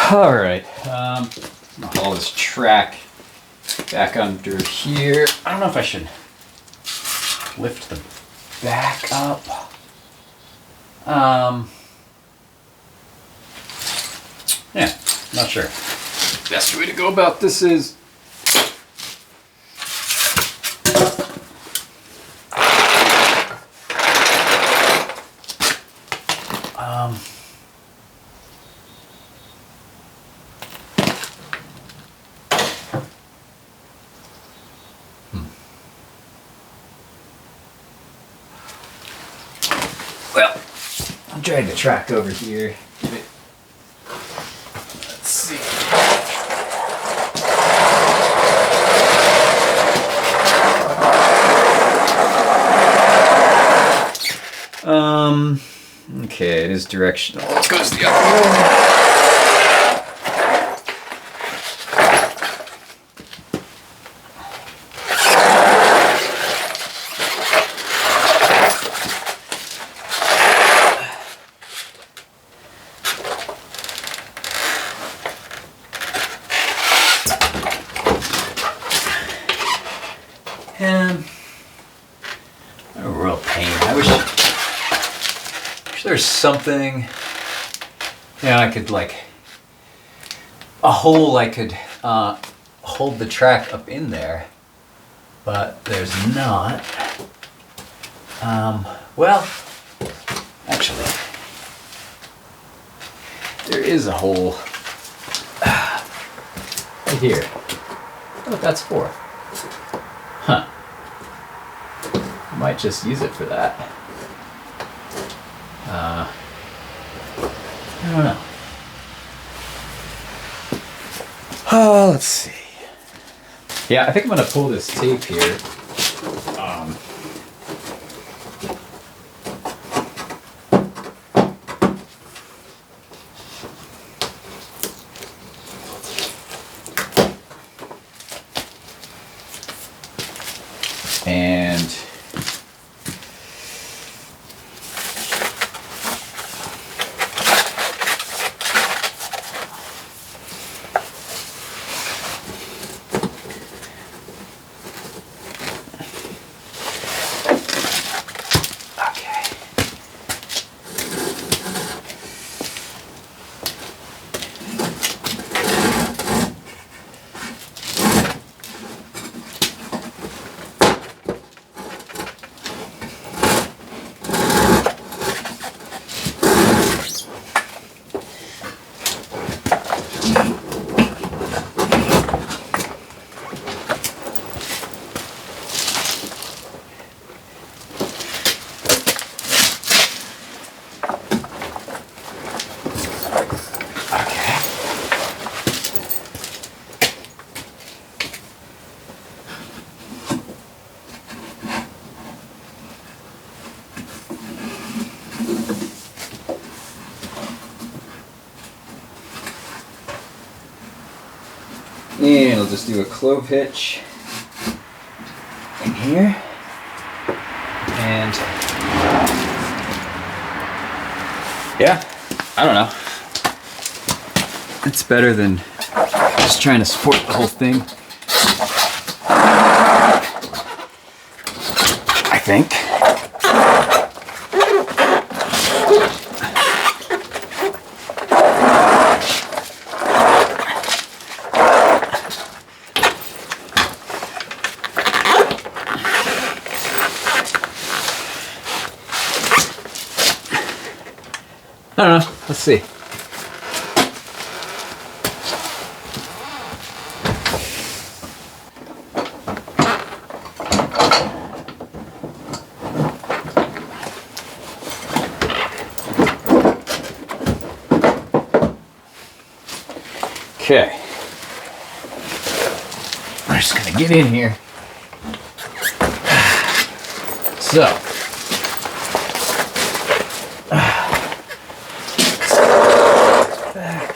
All right, I'll haul this track back under here. I don't know if I should lift the back up. Yeah, not sure. Best way to go about this is well, I'll drag the track over here. Let's see. Okay, it is directional. It goes the other way. A real pain. I wish there's something, I could like a hole I could hold the track up in there, but there's not. Well, actually, there is a hole right here. What that's for? Huh. I might just use it for that. I don't know. Let's see. Yeah, I think I'm gonna pull this tape here. And And I'll just do a clove hitch in here. And yeah, I don't know. It's better than just trying to support the whole thing, I think. I don't know. Let's see. Okay. I'm just gonna get in here. So. Back.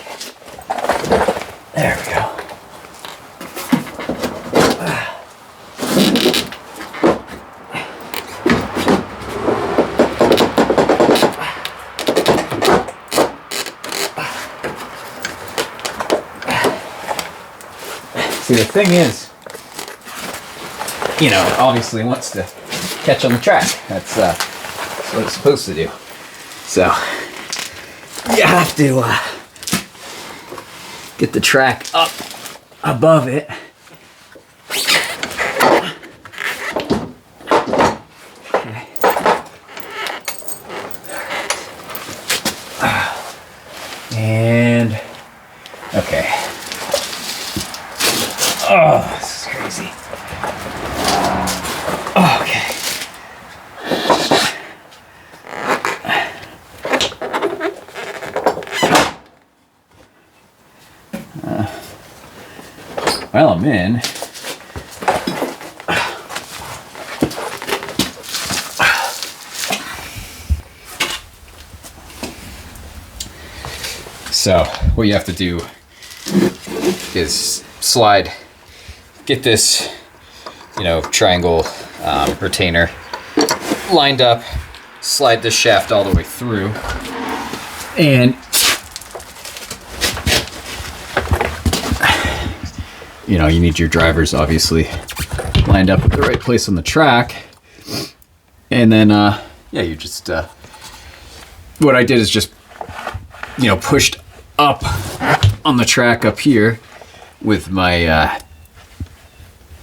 There we go. See, the thing is, you know, it obviously wants to catch on the track. That's what it's supposed to do. So you have to get the track up above it. Okay. And okay. Oh, this is crazy. Okay. Well, I'm in. So what you have to do is get this, you know, triangle retainer lined up, slide this shaft all the way through, and you know, you need your drivers obviously lined up at the right place on the track. And then yeah, you just what I did is just, you know, pushed up on the track up here with my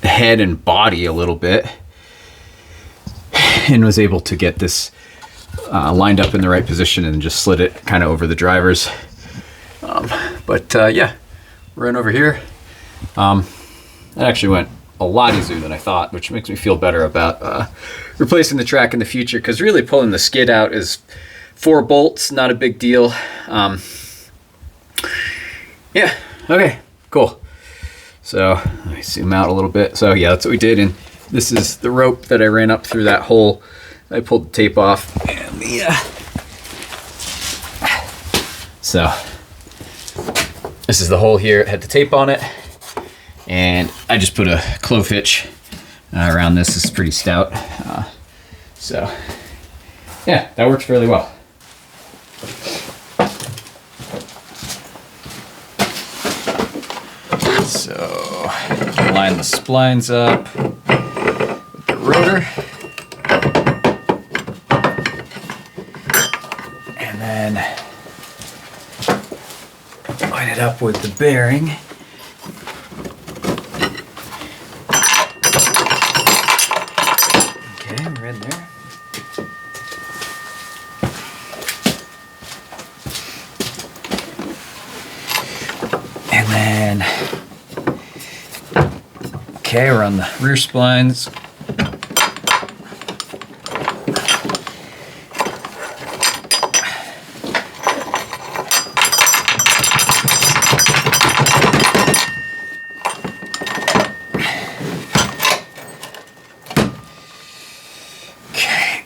head and body a little bit, and was able to get this lined up in the right position, and just slid it kind of over the drivers. But yeah, we're in over here. It actually went a lot easier than I thought, which makes me feel better about replacing the track in the future, because really pulling the skid out is 4 bolts, not a big deal. Yeah, okay, cool. So let me zoom out a little bit. So yeah, that's what we did. And this is the rope that I ran up through that hole. I pulled the tape off, and so this is the hole here. It had the tape on it, and I just put a clove hitch around this. This is pretty stout. So yeah, that works fairly well. So line the splines up with the rotor, and then line it up with the bearing. Okay, we're in there. And then okay, we're on the rear splines. Okay.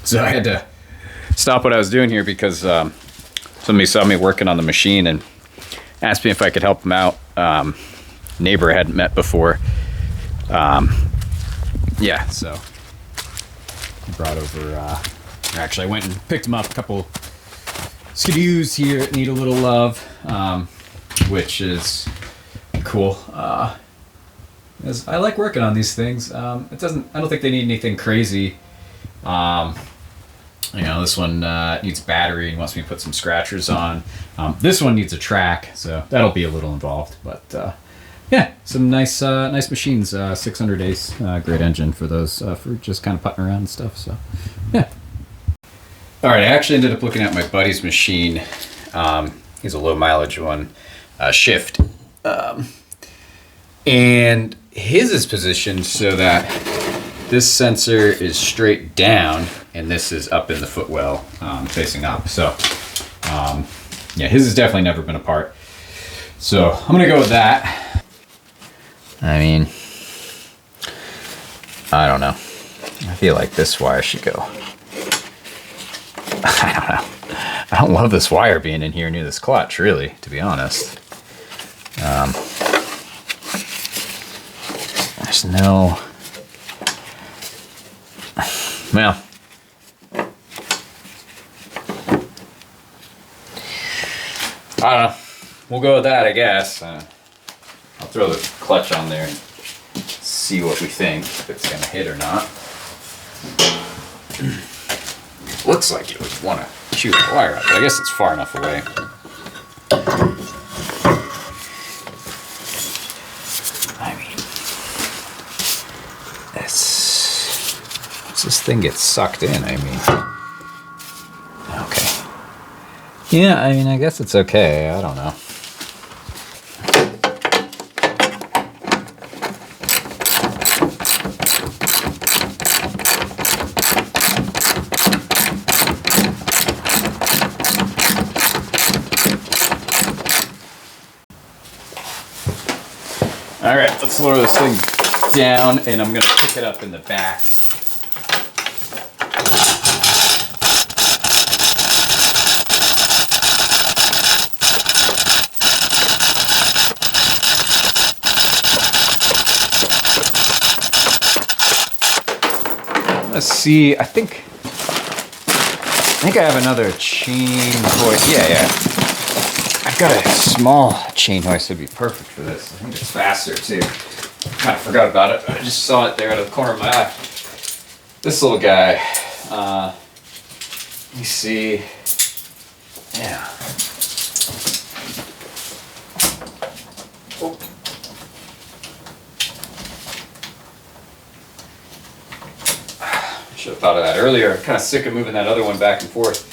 So I had to stop what I was doing here because somebody saw me working on the machine and asked me if I could help them out. Neighbor I hadn't met before. Yeah, so I brought over, actually I went and picked them up. A couple skidoos here that need a little love, which is cool. As I like working on these things. I don't think they need anything crazy. You know, this one needs battery and wants me to put some scratchers on. This one needs a track, so that'll be a little involved. But yeah, some nice machines. 600 Ace, great engine for those, for just kind of putting around and stuff. So yeah. All right, I actually ended up looking at my buddy's machine. He's a low mileage one, Shift, and his is positioned so that this sensor is straight down and this is up in the footwell, facing up. So yeah, his has definitely never been apart. So I'm gonna go with that. I mean, I don't know. I feel like this wire should go I don't know. I don't love this wire being in here near this clutch, really, to be honest. There's no... Well... I don't know. We'll go with that, I guess. I'll throw the clutch on there and see what we think, if it's going to hit or not. Looks like it would want to chew the wire out, but I guess it's far enough away. I mean, once this thing gets sucked in, I mean... Okay. Yeah, I mean, I guess it's okay. I don't know. All right, let's lower this thing down, and I'm gonna pick it up in the back. Let's see, I think I have another chain hoist. Yeah. I've got a small chain hoist that'd be perfect for this. I think it's faster too. Kind of forgot about it. I just saw it there out of the corner of my eye. This little guy. Let me see. Yeah. Oh. Should have thought of that earlier. I'm kind of sick of moving that other one back and forth.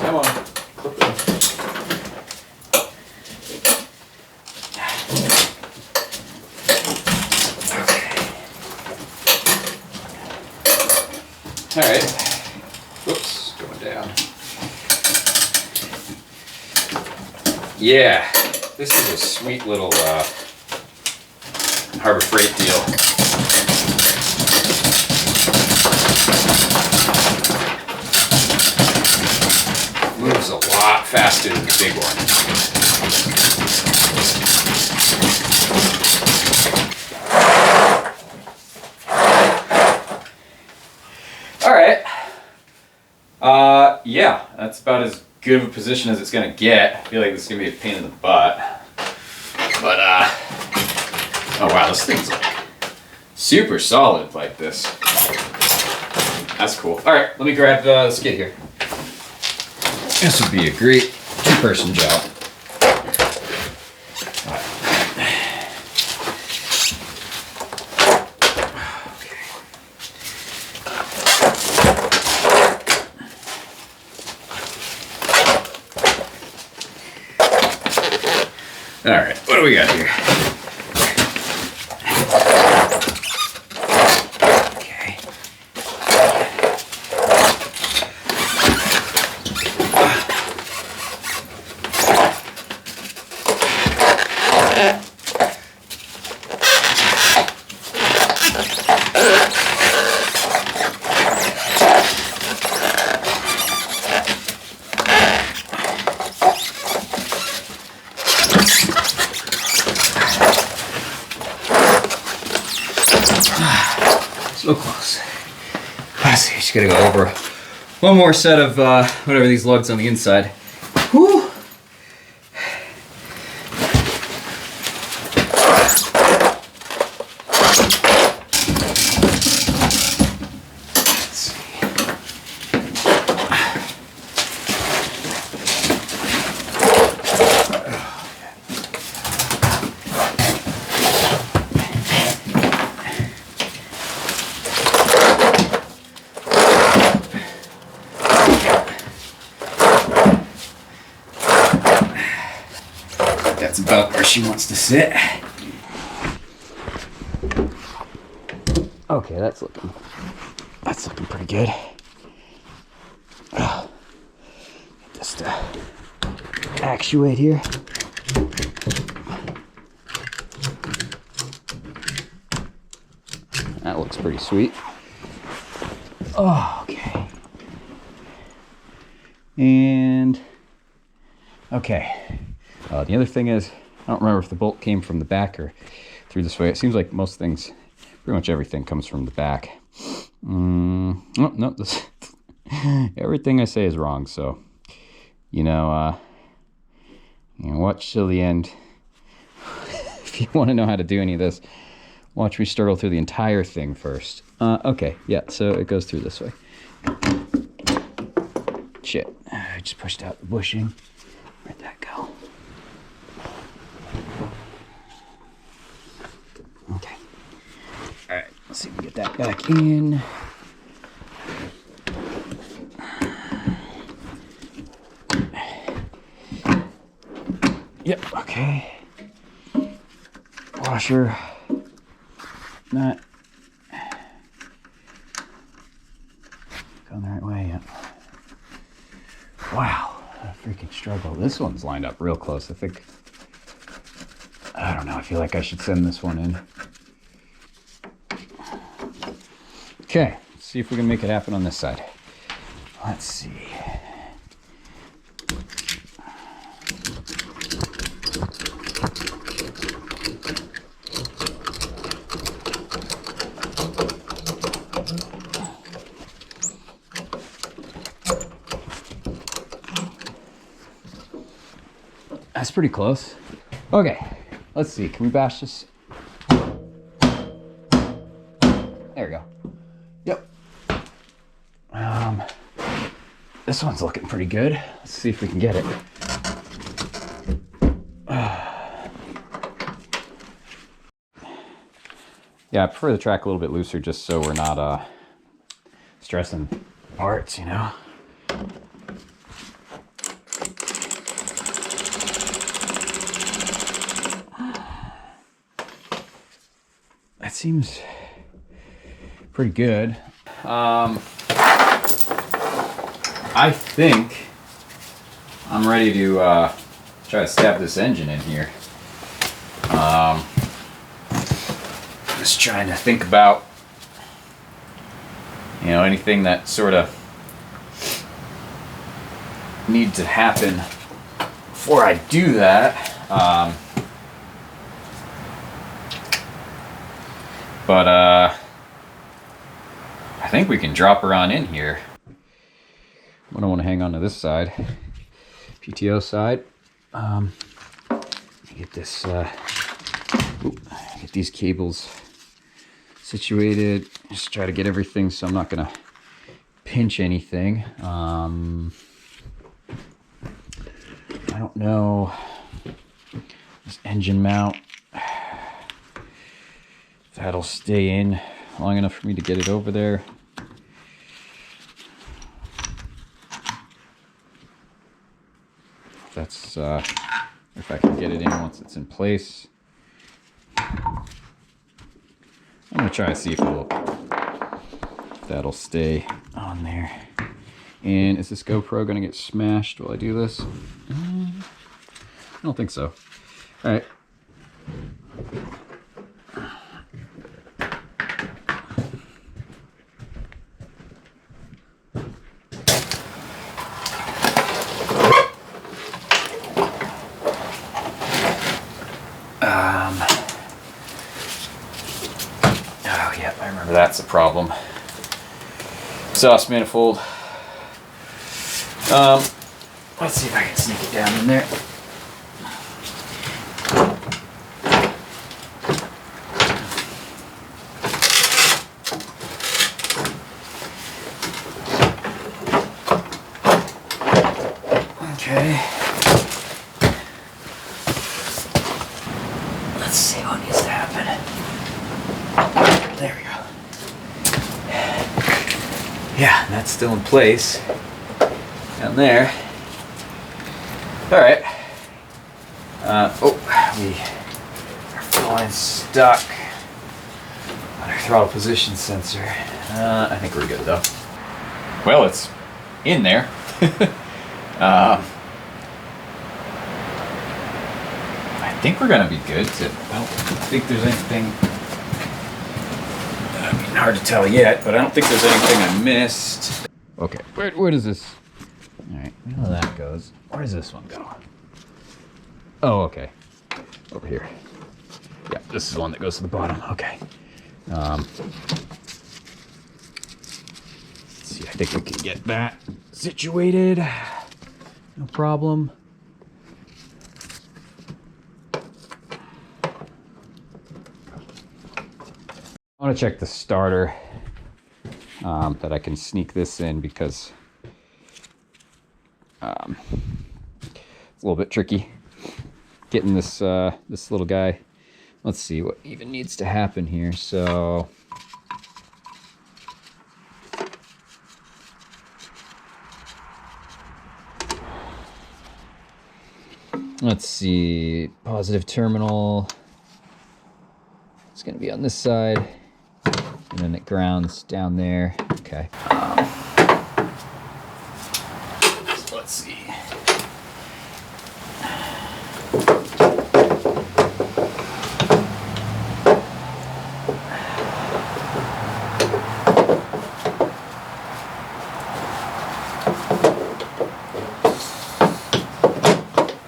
Come on. Clip it. Okay. All right. Whoops, going down. Yeah. This is a sweet little Harbor Freight deal. Moves a lot faster than the big one. All right. Yeah, that's about as good of a position as it's gonna get. I feel like this is gonna be a pain in the butt. But oh wow, this thing's like super solid like this. That's cool. All right, let me grab the skid here. This would be a great two-person job. All right, what do we got here? Okay. So close. Let's see, just gotta go over one more set of whatever these lugs on the inside. Whew. That's about where she wants to sit. Okay, that's looking pretty good. Just actuate here. looks pretty sweet. Oh, okay. And okay. The other thing is, I don't remember if the bolt came from the back or through this way. It seems like most things, pretty much everything comes from the back. Oh, no, this, everything I say is wrong. So, watch till the end. If you want to know how to do any of this, watch me struggle through the entire thing first. Okay, yeah, so it goes through this way. Shit, I just pushed out the bushing. Where'd that go? Okay. All right, let's see if we can get that back in. Yep, okay. Washer. Not going the right way yet. Wow, a freaking struggle. This one's lined up real close. I don't know, I feel like I should send this one in. Okay, let's see if we can make it happen on this side. Let's see. That's pretty close. Okay, let's see. Can we bash this? There we go. Yep. This one's looking pretty good. Let's see if we can get it. Yeah, I prefer the track a little bit looser just so we're not stressing parts, That seems pretty good. I think I'm ready to try to stab this engine in here. Just trying to think about, anything that sort of needs to happen before I do that. But I think we can drop her on in here. I don't want to hang on to this side, PTO side. Get this, get these cables situated. Just try to get everything so I'm not gonna pinch anything. I don't know. This engine mount, that'll stay in long enough for me to get it over there. That's if I can get it in once it's in place. I'm gonna try to see if that'll stay on there. And is this GoPro gonna get smashed while I do this? I don't think so. All right. Oh yeah, I remember that's a problem. Exhaust manifold. Let's see if I can sneak it down in there. Okay. Let's see what needs to happen. There we go. Yeah, that's still in place. Down there. Alright. We are feeling stuck on our throttle position sensor. I think we're good though. Well, it's in there. I think we're gonna be good. I don't think there's anything hard to tell yet, but I don't think there's anything I missed. Okay, where does this... All right, we know how that goes. Where does this one go? Oh, okay. Over here. Yeah, this is the one that goes to the bottom. Okay. Let's see, I think we can get that situated. No problem. I want to check the starter, that I can sneak this in because it's a little bit tricky getting this this little guy. Let's see what even needs to happen here. So let's see, positive terminal. It's going to be on this side, and then it grounds down there. Okay. So let's see.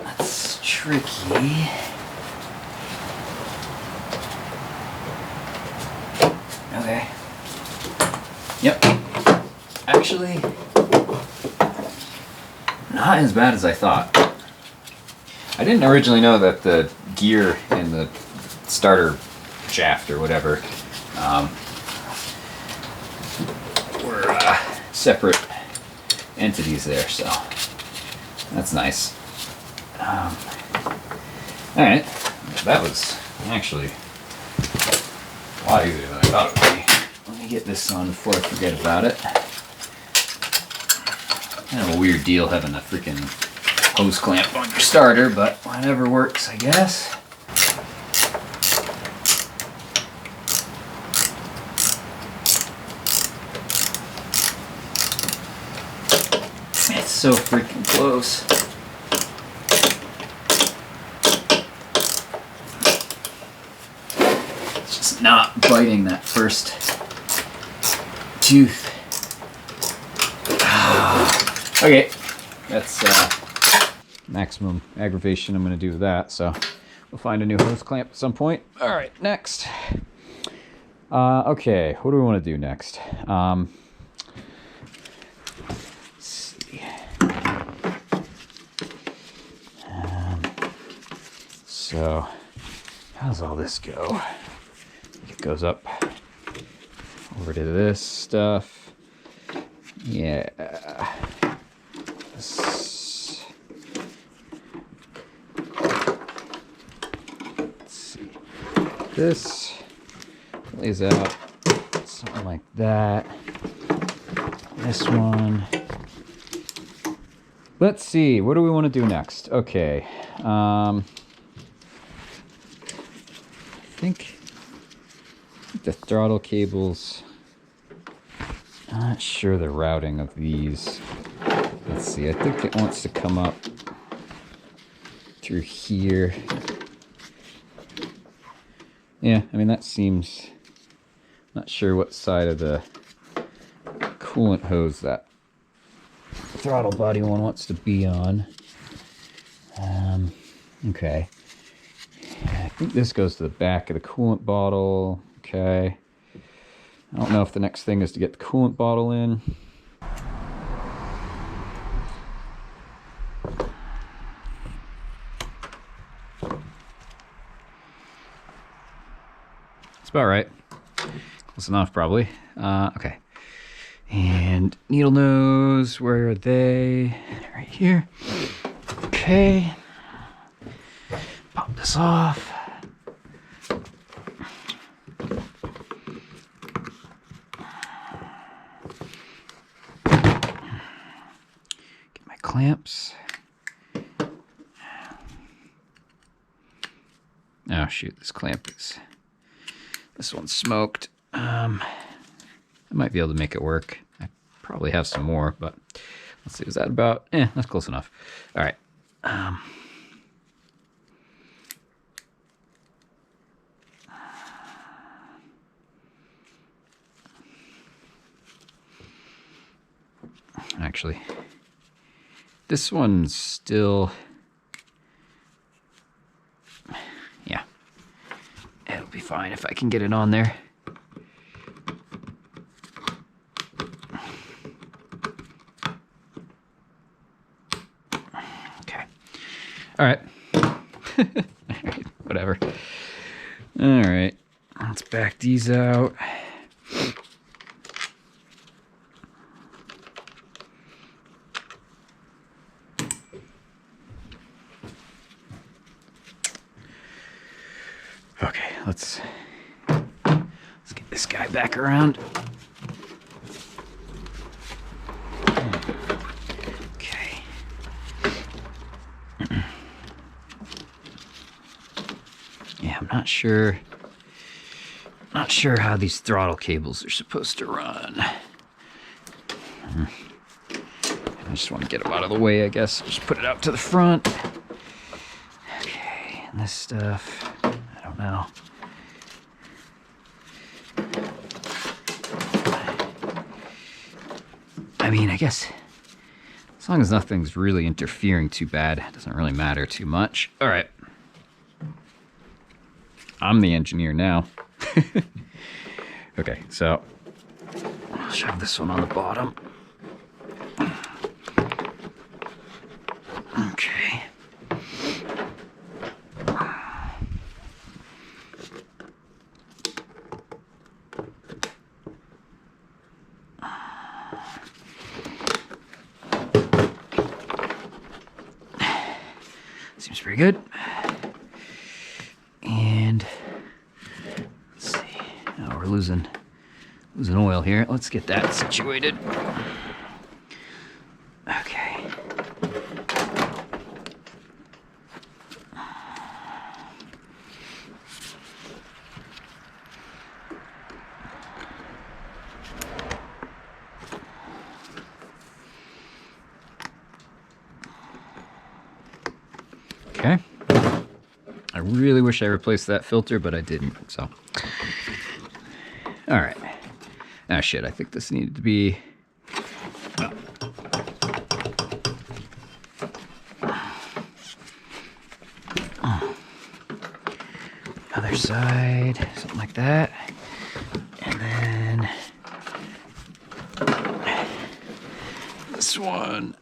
That's tricky. Okay. Yep. Actually, not as bad as I thought. I didn't originally know that the gear and the starter shaft or whatever were separate entities there, so that's nice. Alright, that was actually a lot easier than I thought it would be. Let me get this on before I forget about it. Kind of a weird deal having a freaking hose clamp on your starter, but whatever works, I guess. It's so freaking close. It's just not biting that first tooth. Okay, that's maximum aggravation I'm going to do with that, so we'll find a new hose clamp at some point. All right, next. Okay, what do we want to do next? Let's see. So, how does all this go? It goes up over to this stuff. Yeah. Let's see. This lays out something like that. This one. Let's see. What do we want to do next? Okay. I think the throttle cables. I'm not sure the routing of these. Let's see, I think it wants to come up through here. Yeah, I mean, that seems... Not sure what side of the coolant hose that throttle body one wants to be on. Okay. I think this goes to the back of the coolant bottle. Okay. I don't know if the next thing is to get the coolant bottle in. It's about right. Close enough, probably. Okay. And needle nose, where are they? Right here. Okay. Pop this off. Get my clamps. Oh shoot, this clamp is... This one's smoked. I might be able to make it work. I probably have some more, but let's see, is that about... that's close enough. All right. actually. This one's still... Yeah. It'll be fine if I can get it on there. Okay. All right. Whatever. All right. Let's back these out. Okay, let's get this guy back around. Okay. Yeah, I'm not sure how these throttle cables are supposed to run. I just want to get them out of the way, I guess. Just put it out to the front. Okay, and this stuff, I don't know. I mean, I guess as long as nothing's really interfering too bad, it doesn't really matter too much. All right. I'm the engineer now. Okay, so I'll shove this one on the bottom. Okay. Seems pretty good. And let's see. Oh, we're losing oil here. Let's get that situated. Okay. Okay. I really wish I replaced that filter, but I didn't, so. All right. Ah, shit, I think this needed to be... Other side, something like that. And then... this one...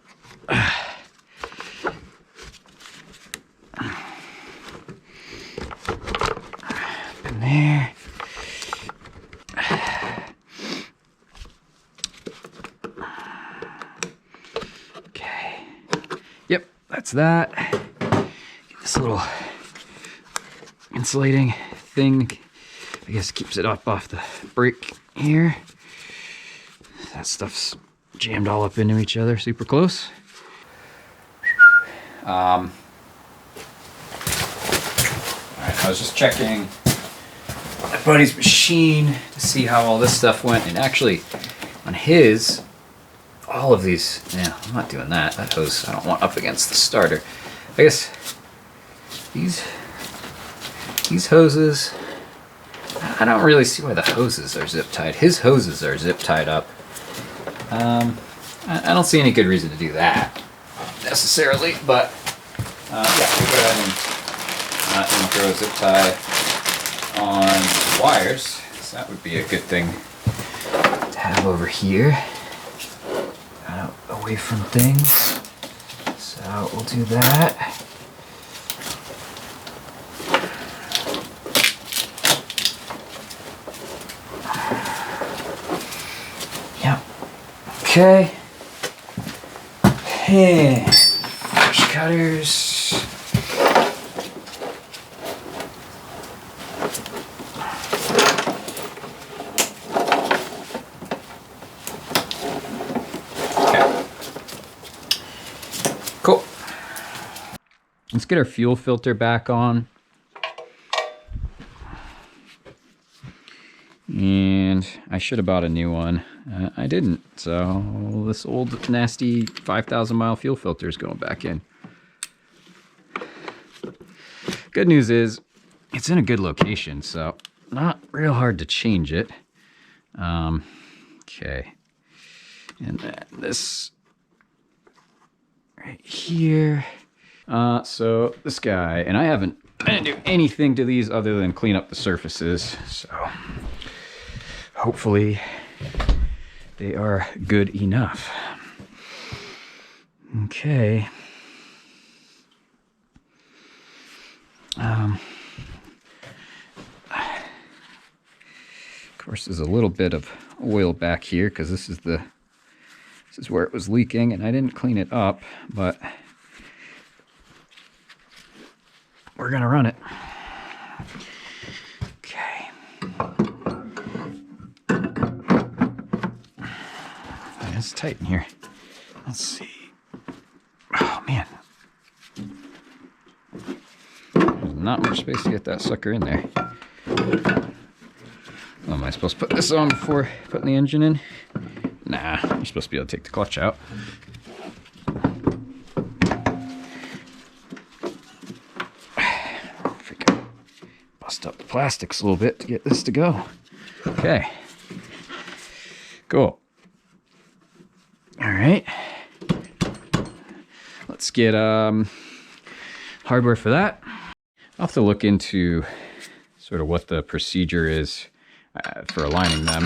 in there. Okay. Yep, that's that. Get this little insulating thing. I guess keeps it up off the brake here. That stuff's jammed all up into each other, super close. Alright, I was just checking my buddy's machine to see how all this stuff went, and actually on his, all of these, yeah, I'm not doing that. That hose I don't want up against the starter. I guess these hoses, I don't really see why the hoses are zip tied. His hoses are zip tied up. I don't see any good reason to do that necessarily, but yeah, we'll go ahead and throw a zip tie on wires. So that would be a good thing to have over here, away from things. So we'll do that. Yep. Okay. And brush cutters. Cool. Let's get our fuel filter back on. And I should have bought a new one. I didn't. So this old nasty 5,000 mile fuel filter is going back in. Good news is it's in a good location, so not real hard to change it. Okay. And then this right here. So this guy, and I didn't do anything to these other than clean up the surfaces. So hopefully they are good enough. Okay. Of course, there's a little bit of oil back here because this is where it was leaking, and I didn't clean it up, but we're gonna run it. Okay. It's tight in here. Let's see. Oh man. There's not much space to get that sucker in there. Oh, am I supposed to put this on before putting the engine in? Nah, you're supposed to be able to take the clutch out. Freaking bust up the plastics a little bit to get this to go. Okay. Cool. All right. Let's get hardware for that. I'll have to look into sort of what the procedure is for aligning them.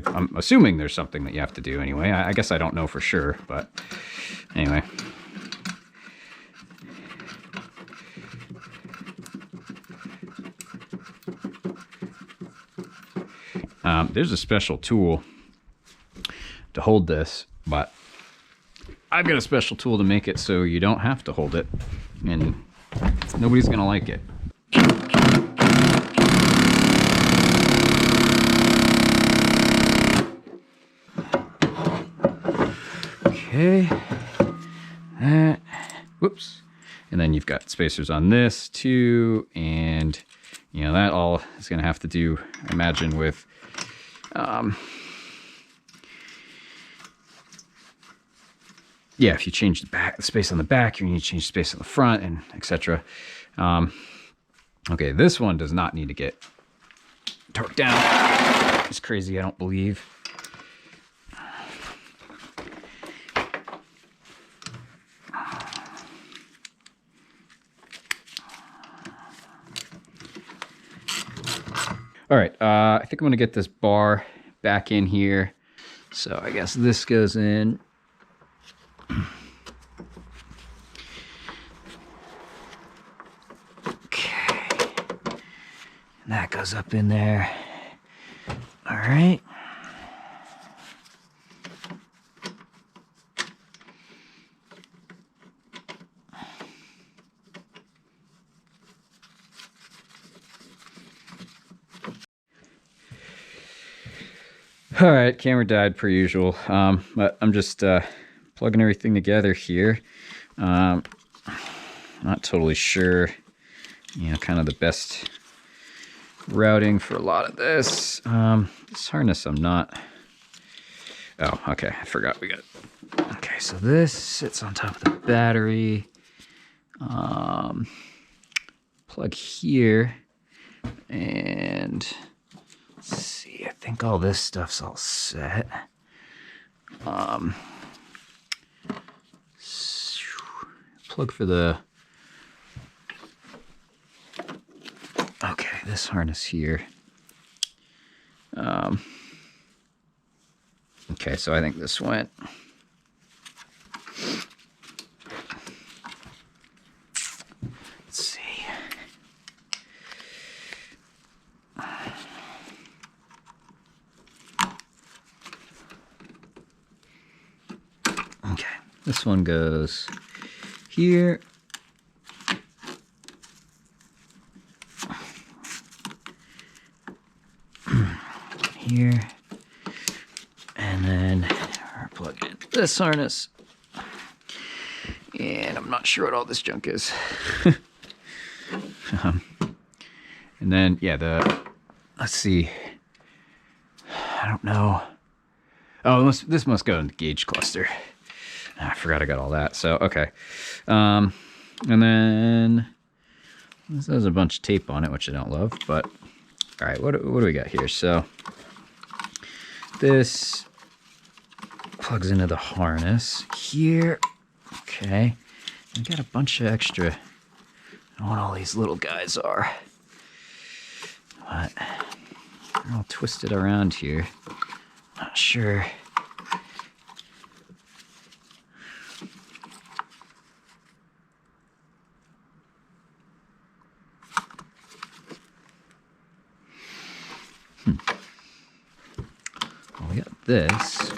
I'm assuming there's something that you have to do anyway. I guess I don't know for sure, but anyway. There's a special tool to hold this, but I've got a special tool to make it so you don't have to hold it, and nobody's gonna like it. Okay, that, whoops. And then you've got spacers on this too, and you know, that all is gonna have to do, I imagine, with yeah, if you change the space on the back, you need to change space on the front, and etc. Okay, this one does not need to get torqued down. It's crazy, I don't believe. All right, I think I'm gonna get this bar back in here. So I guess this goes in. Okay, and that goes up in there. All right. All right, camera died per usual, but I'm just plugging everything together here. Not totally sure, you know, kind of the best routing for a lot of this. This harness I'm not... Oh, okay, I forgot we got... Okay, so this sits on top of the battery. Plug here, and... Let's see, I think all this stuff's all set. Plug for the... Okay, this harness here. Okay, so I think this went... Let's see. Okay, this one goes here. Here. And then we're plugging in this harness. And I'm not sure what all this junk is. And then, yeah, let's see. I don't know. Oh, this must go in the gauge cluster. I forgot I got all that. So, okay. And then this has a bunch of tape on it, which I don't love, but all right, what do we got here? So this plugs into the harness here. Okay. Okay. I got a bunch of extra. I don't know what all these little guys are. But they're all twisted around here. Not sure. Well, we got this.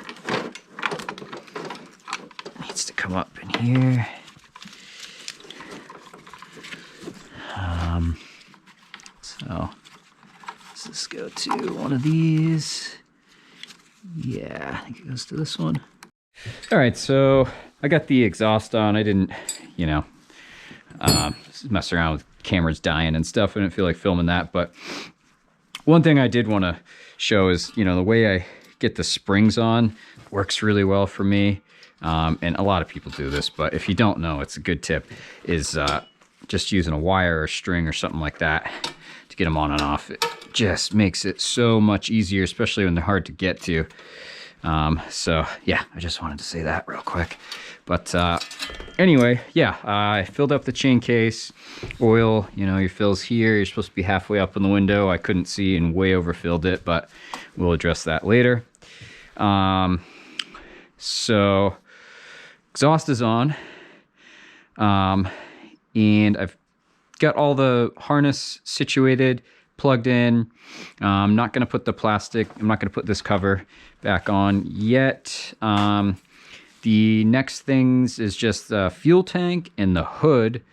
Needs to come up in here. So does this go to one of these? Yeah, I think it goes to this one. All right, so I got the exhaust on. I didn't, you know, mess around with cameras dying and stuff. I didn't feel like filming that, but one thing I did want to show is, you know, the way I get the springs on works really well for me. And a lot of people do this, but if you don't know, it's a good tip, is just using a wire or string or something like that to get them on and off. It just makes it so much easier, especially when they're hard to get to. So yeah, I just wanted to say that real quick. But anyway, yeah, I filled up the chain case. Oil, you know, your fill's here. You're supposed to be halfway up in the window. I couldn't see and way overfilled it, but we'll address that later. So exhaust is on. And I've got all the harness situated, plugged in. I'm not going to put the plastic, I'm not going to put this cover back on yet. The next things is just the fuel tank and the hood,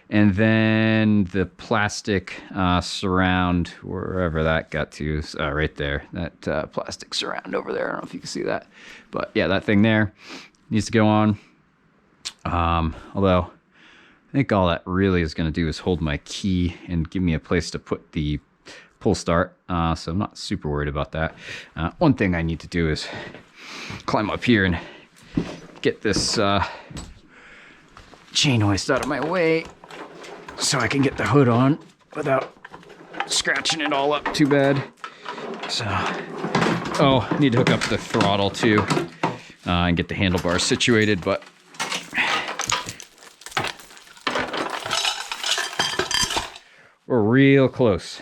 and then the plastic surround, wherever that got to, right there, that plastic surround over there. I don't know if you can see that, but yeah, that thing there needs to go on. Although I think all that really is going to do is hold my key and give me a place to put the pull start. So I'm not super worried about that. One thing I need to do is climb up here and get this chain hoist out of my way so I can get the hood on without scratching it all up too bad. So, oh, I need to hook up the throttle too and get the handlebars situated, but we're real close.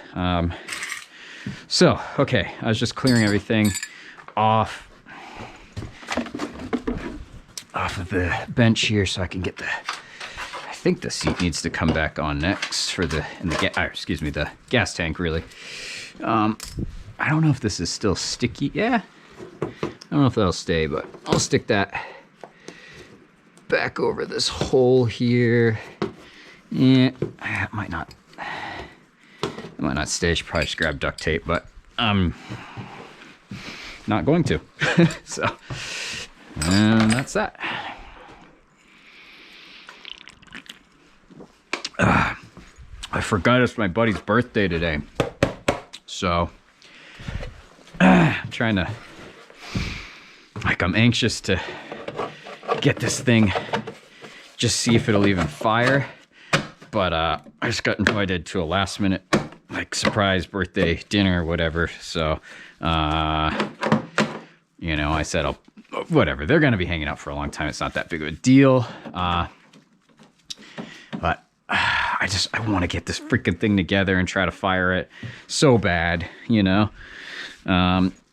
So, okay, I was just clearing everything off of the bench here so I can get the, I think the seat needs to come back on next for the, the gas tank really. I don't know if this is still sticky. Yeah, I don't know if that'll stay, but I'll stick that back over this hole here. Yeah, it might not stay. I should probably just grab duct tape, but I'm not going to. So, and that's that. I forgot it's my buddy's birthday today. So, I'm trying to, like, I'm anxious to get this thing, just see if it'll even fire. But I just got invited to a last minute, like, surprise birthday dinner or whatever. So, you know, I said, whatever. They're going to be hanging out for a long time. It's not that big of a deal. But I want to get this freaking thing together and try to fire it so bad, you know?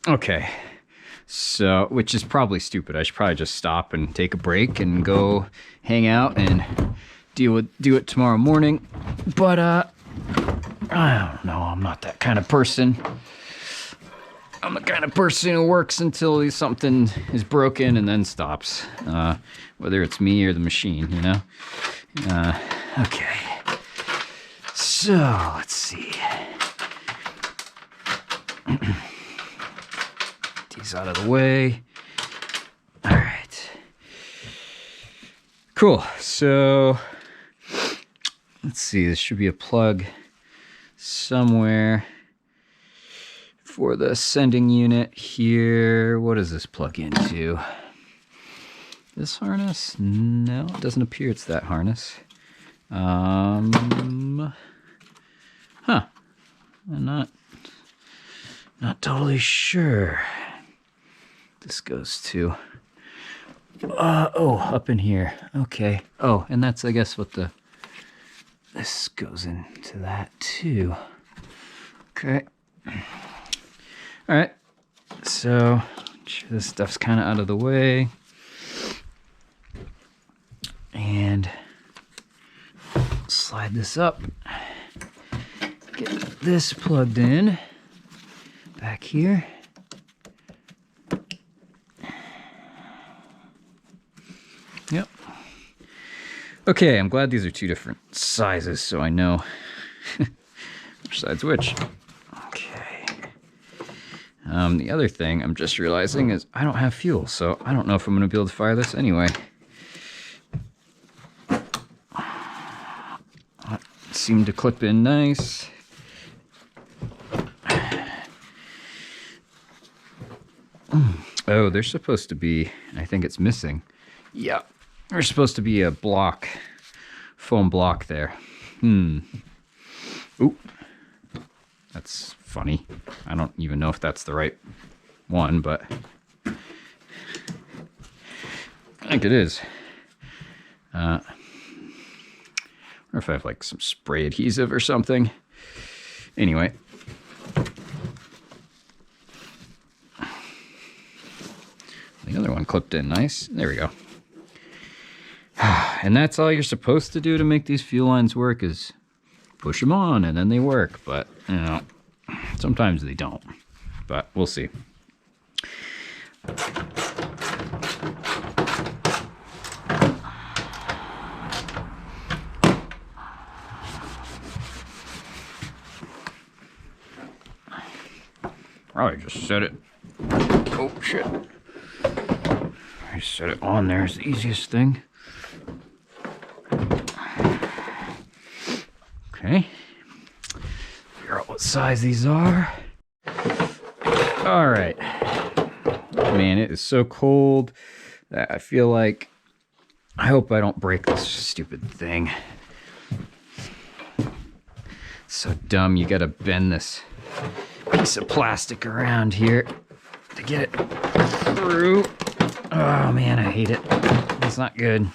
Okay. So, which is probably stupid. I should probably just stop and take a break and go hang out and do it tomorrow morning. But, I don't know. I'm not that kind of person. I'm the kind of person who works until something is broken and then stops. Whether it's me or the machine, you know? Okay. So, let's see. These out of the way. All right. Cool. So, let's see. This should be a plug somewhere for the sending unit here. What does this plug into? This harness? No, it doesn't appear it's that harness. I'm not totally sure. This goes to. Oh, up in here. Okay. Oh, and that's, I guess, what this goes into that too. Okay. All right. So this stuff's kind of out of the way. And slide this up. Get this plugged in back here. Yep. Okay, I'm glad these are two different sizes so I know which side's which. Okay. The other thing I'm just realizing is I don't have fuel, so I don't know if I'm going to be able to fire this anyway. That seemed to clip in nice. Oh, there's supposed to be, I think it's missing. Yeah, there's supposed to be a block, foam block there. Ooh, that's funny. I don't even know if that's the right one, but I think it is. I wonder if I have like some spray adhesive or something. Anyway. The other one clipped in nice. There we go. And that's all you're supposed to do to make these fuel lines work is push them on and then they work. But, you know, sometimes they don't. But we'll see. Probably just set it. Oh, shit. I set it on there is the easiest thing. Okay. Figure out what size these are. All right. Man, it is so cold that I feel like I hope I don't break this stupid thing. It's so dumb. You gotta bend this piece of plastic around here to get it through. Oh man, I hate it. It's not good.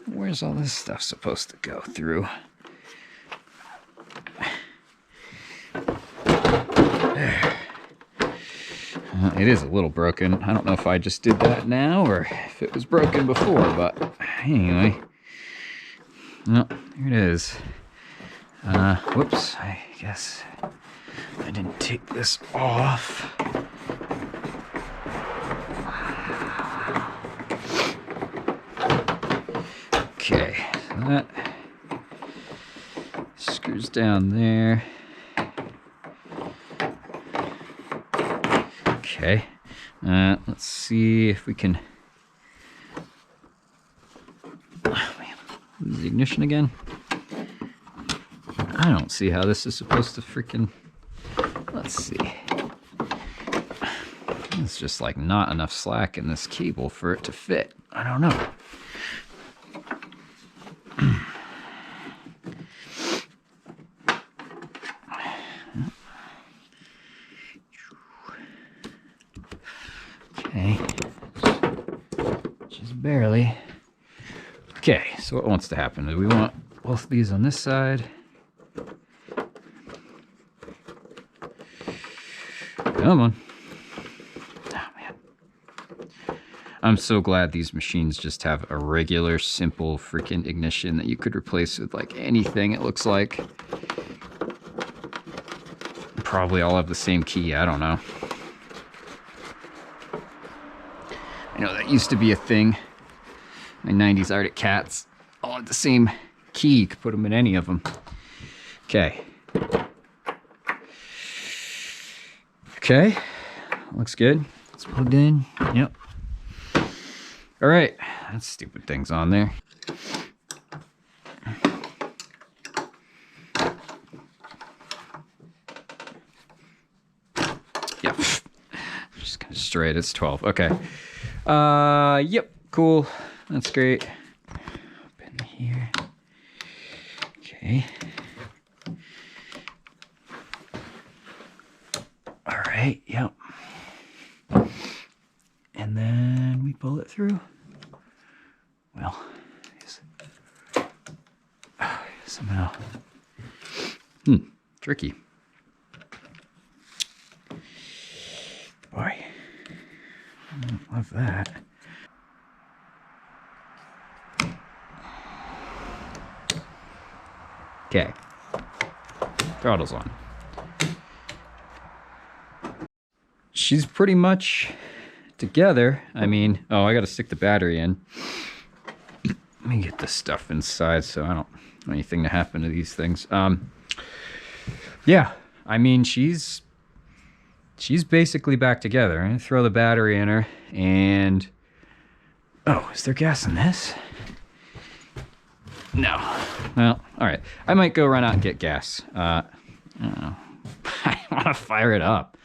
Where's all this stuff supposed to go through? There. It is a little broken. I don't know if I just did that now or if it was broken before, but anyway. No, here it is. Whoops, I guess I didn't take this off. Okay, so that screws down there. Okay, let's see if we can. Oh man, is the ignition again? I don't see how this is supposed to freaking. Let's see. It's just like not enough slack in this cable for it to fit. I don't know. Okay, just barely. Okay, so what wants to happen is we want both of these on this side. Come on. Oh man. I'm so glad these machines just have a regular, simple freaking ignition that you could replace with like anything it looks like. Probably all have the same key, I don't know. I know that used to be a thing. My 90s Arctic Cats all had the same key. You could put them in any of them. Okay. Okay. looks good. It's plugged in. Yep. All right, that stupid thing's on there. Yep. Just gonna destroy it. It's 12. Okay. Yep. Cool. That's great. Open here. Okay. All right. Yep. And then we pull it through. Well, somehow. Tricky. Boy, I don't love that. Okay. Throttle's on. She's pretty much together. I mean, oh, I gotta stick the battery in. Let me get this stuff inside so I don't want anything to happen to these things. Yeah, I mean, she's basically back together. I'm gonna throw the battery in her and... Oh, is there gas in this? No. Well, all right. I might go run out and get gas. I don't know. I want to fire it up.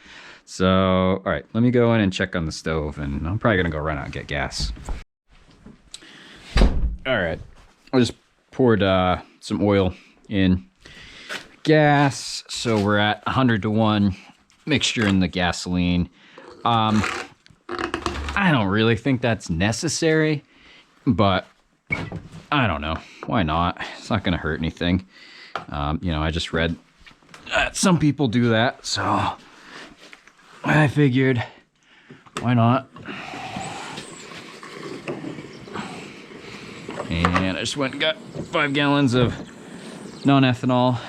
So, all right, let me go in and check on the stove, and I'm probably gonna go run out and get gas. All right, I just poured some oil in gas, so we're at 100-to-1 mixture in the gasoline. I don't really think that's necessary, but I don't know. Why not? It's not gonna hurt anything. You know, I just read that some people do that, so I figured, why not? And I just went and got 5 gallons of non-ethanol.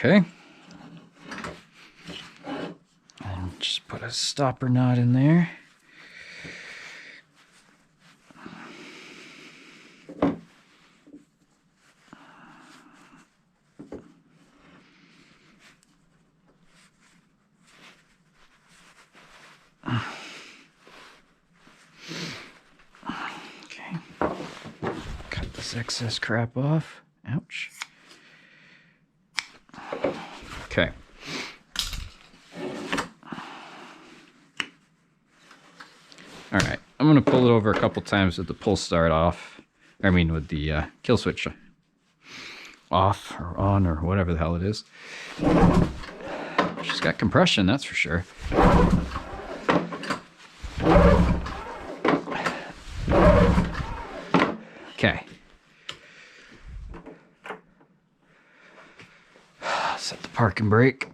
Okay. And just put a stopper knot in there. Okay. Cut this excess crap off. Ouch. Okay. All right, I'm gonna pull it over a couple times with the pull start off. I mean, with the kill switch off or on or whatever the hell it is. She's got compression, that's for sure. Okay. Set the parking brake.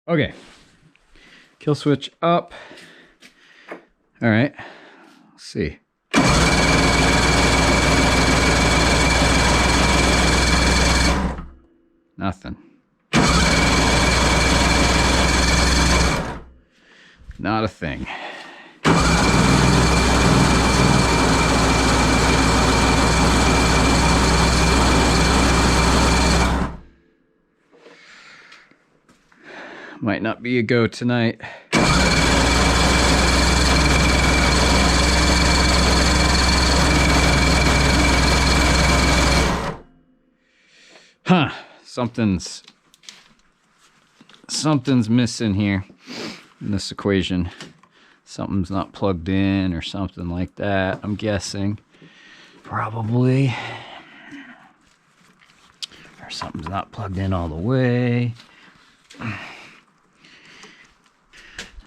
Okay. Kill switch up. All right. Let's see. Nothing. Not a thing. Might not be a go tonight. Huh, something's missing here in this equation. Something's not plugged in or something like that, I'm guessing. Probably. Or something's not plugged in all the way.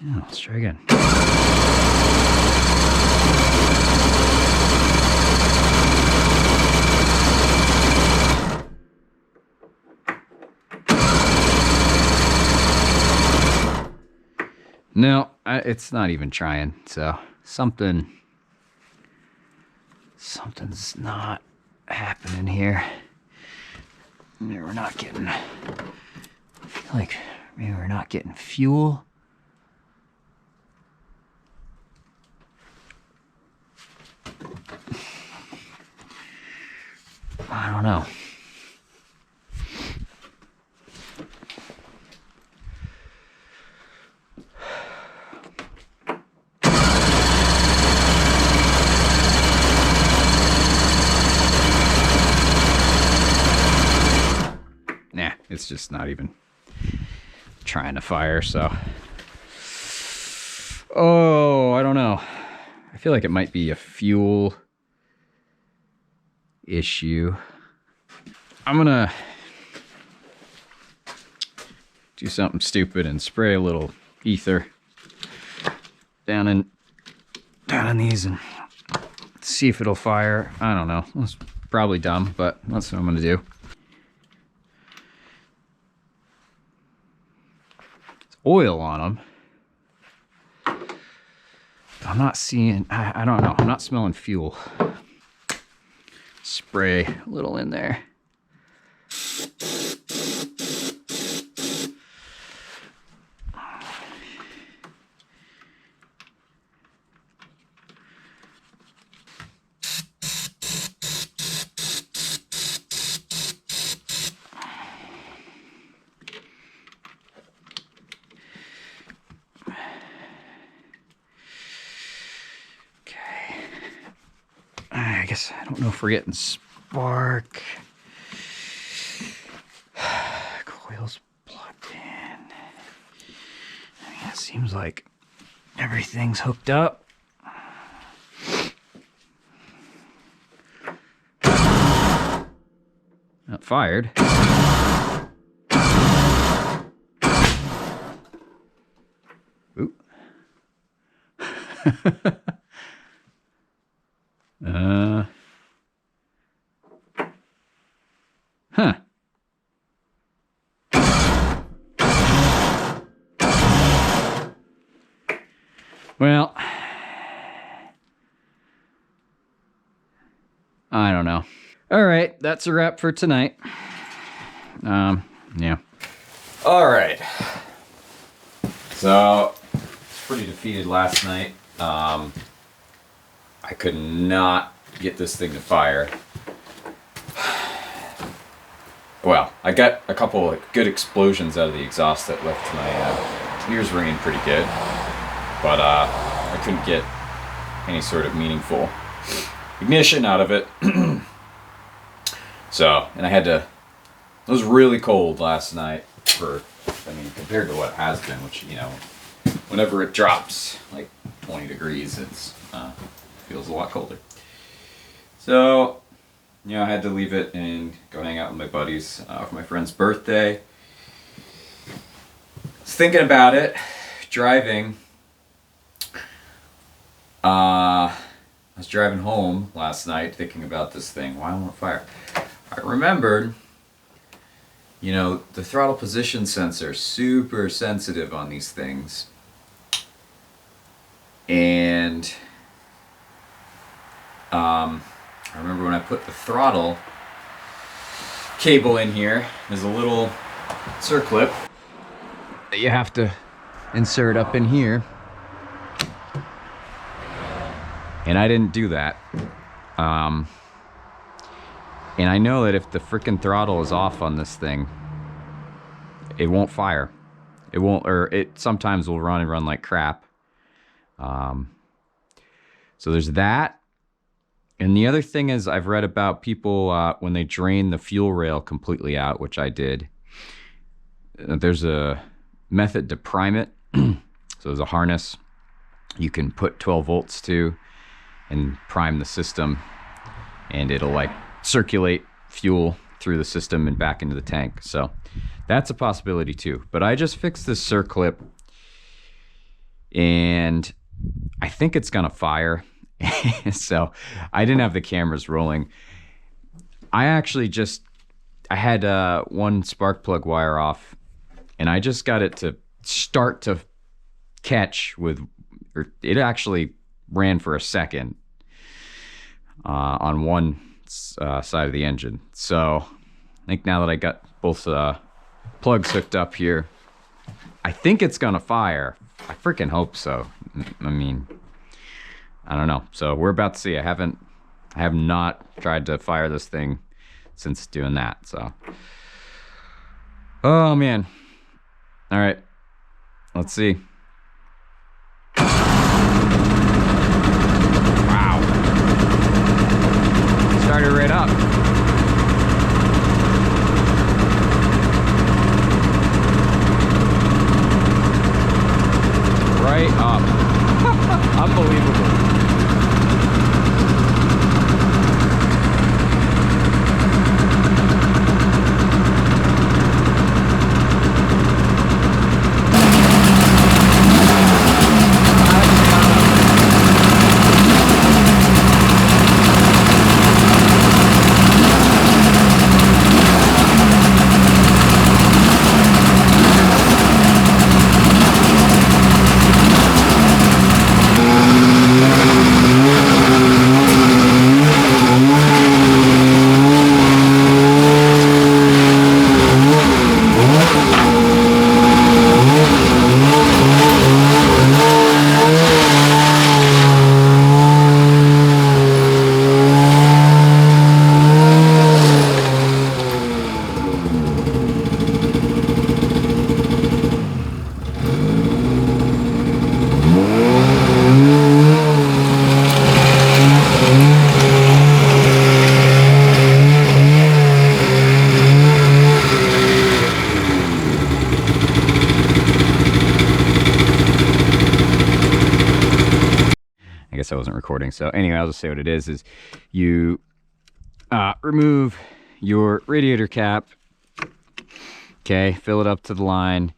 Yeah, let's try again. No, it's not even trying. So something's not happening here. Maybe we're not getting, I feel like maybe we're not getting fuel. I don't know. Nah, it's just not even trying to fire, so. Oh, I don't know. I feel like it might be a fuel issue. I'm gonna do something stupid and spray a little ether down in these and see if it'll fire. I don't know. It's probably dumb, but that's what I'm gonna do. It's oil on them. I'm not seeing, I don't know. I'm not smelling fuel. Spray a little in there. I guess, I don't know if we're getting spark. Coil's plugged in. I mean, it seems like everything's hooked up. Not fired. Ooh. Huh. Well, I don't know. All right, that's a wrap for tonight. Yeah. All right. So, it's pretty defeated last night. I could not get this thing to fire. Well, I got a couple of good explosions out of the exhaust that left my ears ringing pretty good. But I couldn't get any sort of meaningful ignition out of it. So, and I had to, it was really cold last night for, I mean, compared to what it has been, which, you know, whenever it drops like 20 degrees, it's feels a lot colder. So, you know, I had to leave it and go hang out with my buddies for my friend's birthday. I was thinking about it, driving. I was driving home last night thinking about this thing. Why won't it fire? I remembered, you know, the throttle position sensor, super sensitive on these things. And I remember when I put the throttle cable in here, there's a little circlip that you have to insert up in here. And I didn't do that. And I know that if the frickin' throttle is off on this thing, it won't fire. It won't, or it sometimes will run and run like crap. So there's that. And the other thing is, I've read about people when they drain the fuel rail completely out, which I did. There's a method to prime it. So there's a harness you can put 12 volts to and prime the system, and it'll like circulate fuel through the system and back into the tank. So that's a possibility too. But I just fixed this circlip and I think it's gonna fire. So I didn't have the cameras rolling. I actually I had one spark plug wire off, and I just got it to start to catch with, or it actually ran for a second on one side of the engine. So I think now that I got both plugs hooked up here, I think it's gonna fire. I freaking hope so. I mean, I don't know. So we're about to see. I have not tried to fire this thing since doing that. So, oh man. All right, let's see. Wow. Started right up. Right up. Unbelievable. I guess I wasn't recording. So anyway, I'll just say what it is you remove your radiator cap. Okay, fill it up to the line.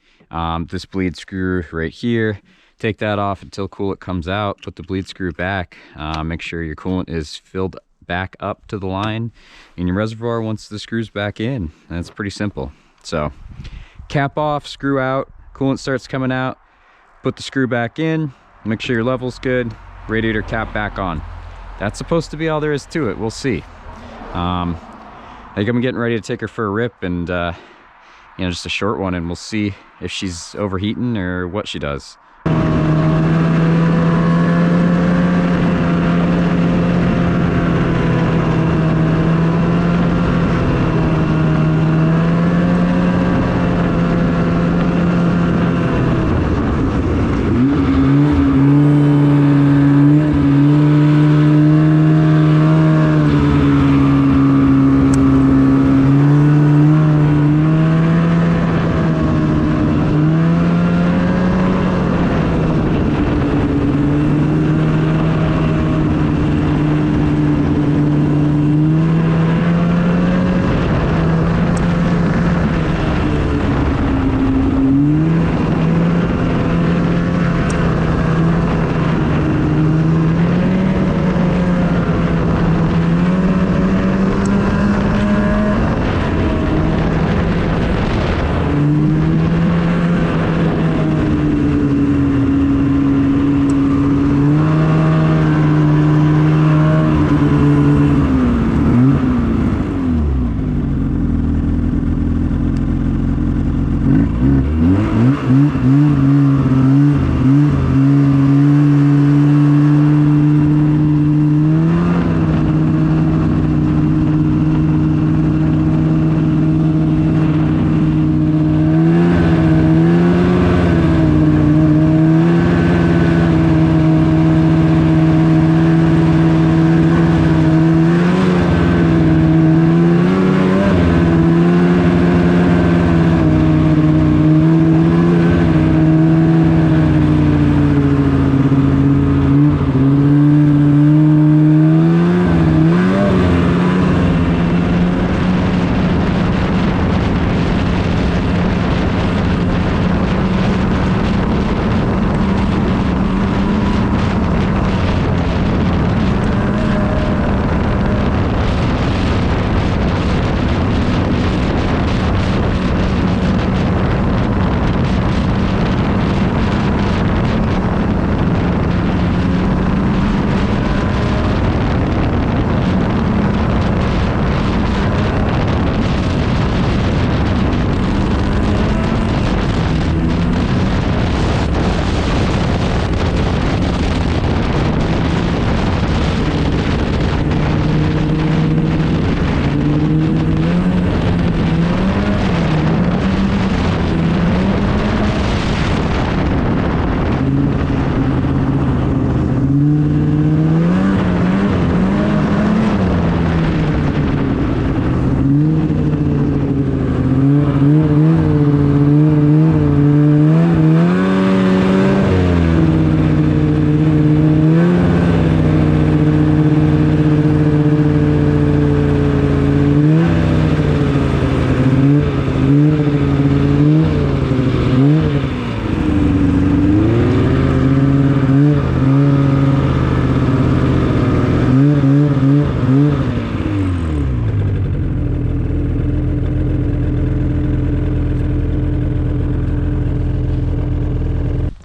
This bleed screw right here. Take that off until coolant comes out. Put the bleed screw back. Make sure your coolant is filled back up to the line in your reservoir once the screw's back in. That's pretty simple. So cap off, screw out, coolant starts coming out. Put the screw back in. Make sure your level's good. Radiator cap back on. That's supposed to be all there is to it. We'll see. I think I'm getting ready to take her for a rip, and you know, just a short one, and we'll see if she's overheating or what she does.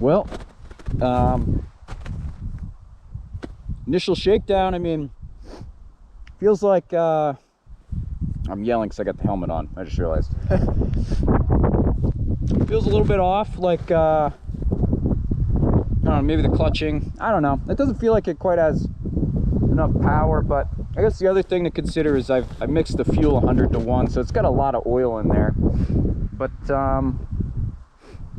Well, initial shakedown, I mean, feels like, I'm yelling because I got the helmet on, I just realized. Feels a little bit off, like, I don't know, maybe the clutching, I don't know. It doesn't feel like it quite has enough power, but I guess the other thing to consider is I've mixed the fuel 100 to 1, so it's got a lot of oil in there. But,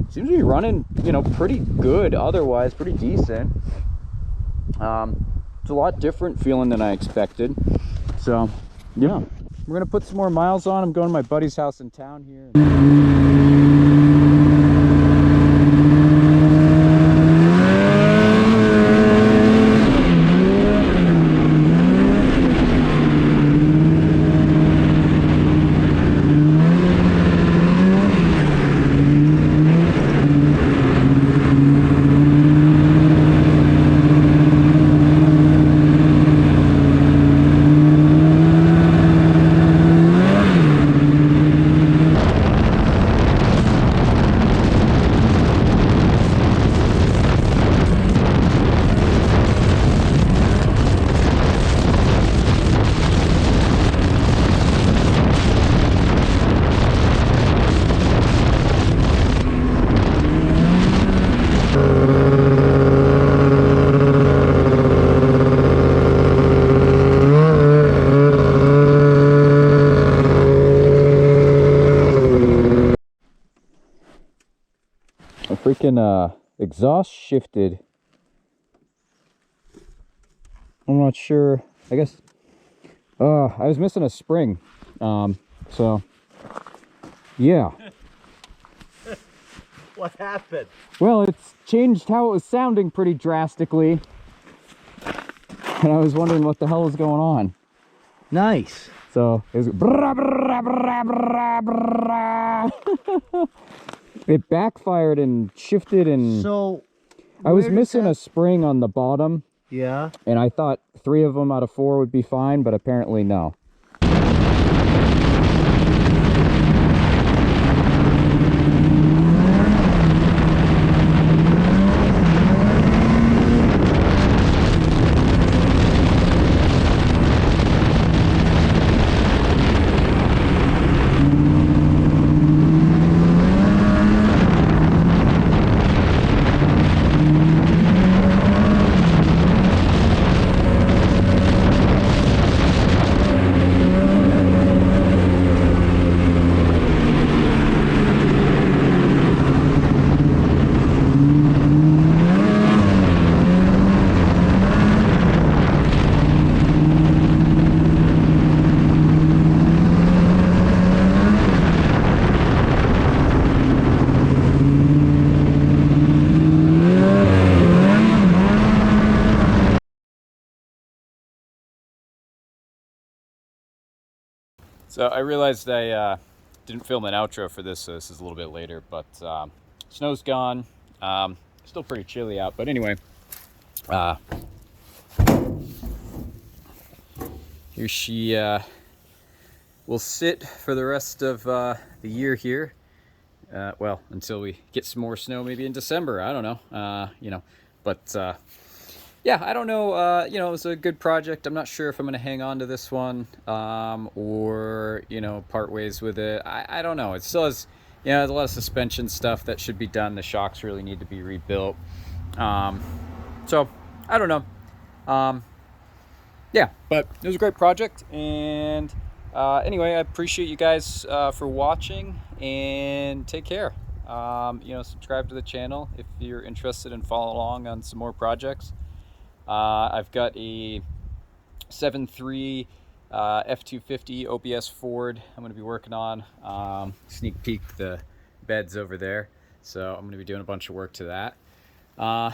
seems to be running, you know, pretty good otherwise, pretty decent. It's a lot different feeling than I expected. So, yeah, we're gonna put some more miles on. I'm going to my buddy's house in town here. Freaking exhaust shifted. I'm not sure. I guess I was missing a spring. So yeah. What happened? Well, it's changed how it was sounding pretty drastically. And I was wondering what the hell was going on. Nice. So it was brah, brah, brah, brah, brah. It backfired and shifted, and So I was missing a spring on the bottom. Yeah. And I thought 3 of them out of 4 would be fine, but apparently no. So I realized I didn't film an outro for this, so this is a little bit later, but snow's gone. Still pretty chilly out, but anyway. Here she will sit for the rest of the year here. Well, until we get some more snow, maybe in December. I don't know, you know, but yeah, I don't know, you know, it was a good project. I'm not sure if I'm going to hang on to this one, or, you know, part ways with it. I don't know. It still has, you know, there's a lot of suspension stuff that should be done. The shocks really need to be rebuilt. So, I don't know. Yeah, but it was a great project. And anyway, I appreciate you guys for watching, and take care. You know, subscribe to the channel if you're interested in following along on some more projects. I've got a 7.3 F250 OBS Ford I'm going to be working on. Sneak peek the beds over there. So I'm going to be doing a bunch of work to that. Yeah,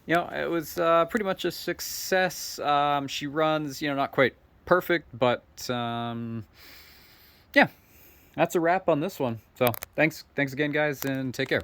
you know, it was pretty much a success. She runs, you know, not quite perfect, but yeah, that's a wrap on this one. So thanks again, guys, and take care.